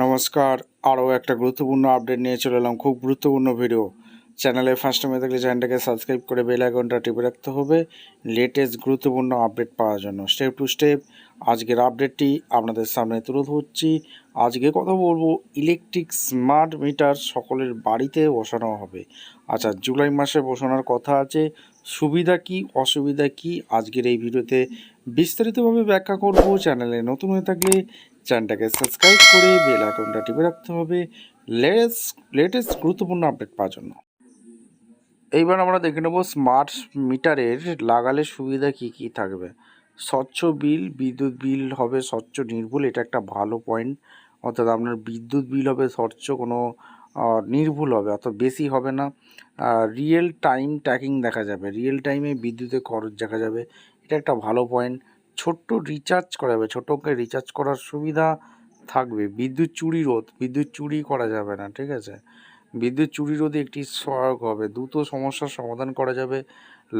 নমস্কার, আরও একটা গুরুত্বপূর্ণ আপডেট নিয়ে চলে এলাম। খুব গুরুত্বপূর্ণ ভিডিও। চ্যানেলে ফার্স্ট টাইমে থাকলে চ্যানেলটাকে সাবস্ক্রাইব করে বেল আইকনটা টিপে রাখতে হবে লেটেস্ট গুরুত্বপূর্ণ আপডেট পাওয়ার জন্য। স্টেপ টু স্টেপ আজকের আপডেটটি আপনাদের সামনে তুলে ধরছি। আজকে কথা বলবো ইলেকট্রিক স্মার্ট মিটার সকলের বাড়িতে বসানো হবে। আচ্ছা, জুলাই মাসে বসানোর কথা আছে। সুবিধা কি অসুবিধা কি আজকের এই ভিডিওতে বিস্তারিতভাবে ব্যাখ্যা করব। চ্যানেলে নতুন হয়ে থাকলে চ্যানেলটাকে সাবস্ক্রাইব করে বেল আইকনটা টিপে রাখতে হবে লেটেস্ট গুরুত্বপূর্ণ আপডেট পাওয়ার জন্য। এইবার আমরা দেখে নেব স্মার্ট মিটারের লাগালে সুবিধা কি কি থাকবে। স্বচ্ছ বিল, বিদ্যুৎ বিল হবে স্বচ্ছ নির্ভুল, এটা একটা ভালো পয়েন্ট। অর্থাৎ আপনার বিদ্যুৎ বিল হবে স্বচ্ছ, কোনো নির্ভুল হবে, অত বেশি হবে না। রিয়েল টাইম ট্র্যাকিং দেখা যাবে, রিয়েল টাইমে বিদ্যুতের খরচ দেখা যাবে, এটা একটা ভালো পয়েন্ট। ছোট্ট রিচার্জ করা যাবে, ছোটো অঙ্কে রিচার্জ করার সুবিধা থাকবে। বিদ্যুৎ চুরি রোধ, বিদ্যুৎ চুরি করা যাবে না, ঠিক আছে। বিদ্যুৎ চুরি রোধে একটি সহায়ক হবে। দ্রুত সমস্যার সমাধান করা যাবে,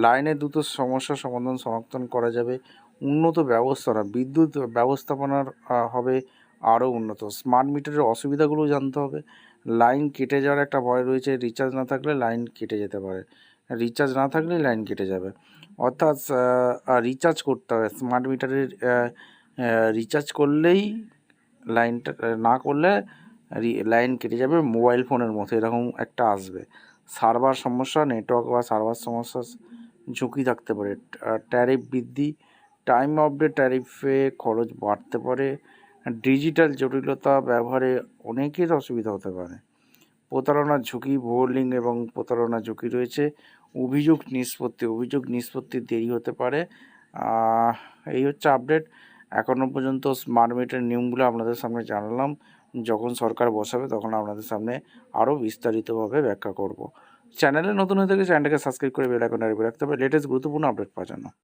লাইনে দ্রুত সমস্যার সমাধান শনাক্তন করা যাবে। উন্নত ব্যবস্থাপনা, বিদ্যুৎ ব্যবস্থাপনার হবে আরও উন্নত। স্মার্ট মিটারের অসুবিধাগুলো জানতে হবে। লাইন কেটে যাওয়ার একটা ভয় রয়েছে, রিচার্জ না থাকলে লাইন কেটে যেতে পারে, রিচার্জ না থাকলে লাইন কেটে যাবে। অর্থাৎ রিচার্জ করতে হবে স্মার্ট মিটারের, রিচার্জ করলেই লাইনটা, না করলে লাইন কেটে যাবে। মোবাইল ফোনের মতো এরকম একটা আসবে। সার্ভার সমস্যা, নেটওয়ার্ক বা সার্ভার সমস্যা ঝুঁকি থাকতে পারে। ট্যারিফ বৃদ্ধি, টাইম আপডেট ট্যারিফে খরচ বাড়তে পারে। ডিজিটাল জটিলতা ব্যবহারে অনেকের অসুবিধা হতে পারে। প্রতারণার ঝুঁকি, ভুয়ো এবং প্রতারণার ঝুঁকি রয়েছে। অভিযোগ নিষ্পত্তির দেরি হতে পারে। এই হচ্ছে আপডেট। এখনও পর্যন্ত স্মার্ট মিটার নিয়মগুলো আপনাদের সামনে জানালাম। যখন সরকার বসাবে তখন আপনাদের সামনে আরও বিস্তারিতভাবে ব্যাখ্যা করব। চ্যানেলে নতুন হয়ে থাকলে চ্যানেলটাকে সাবস্ক্রাইব করে বেল আইকনটা টিপে রাখতে হবে লেটেস্ট গুরুত্বপূর্ণ আপডেট পাওয়ার জন্য।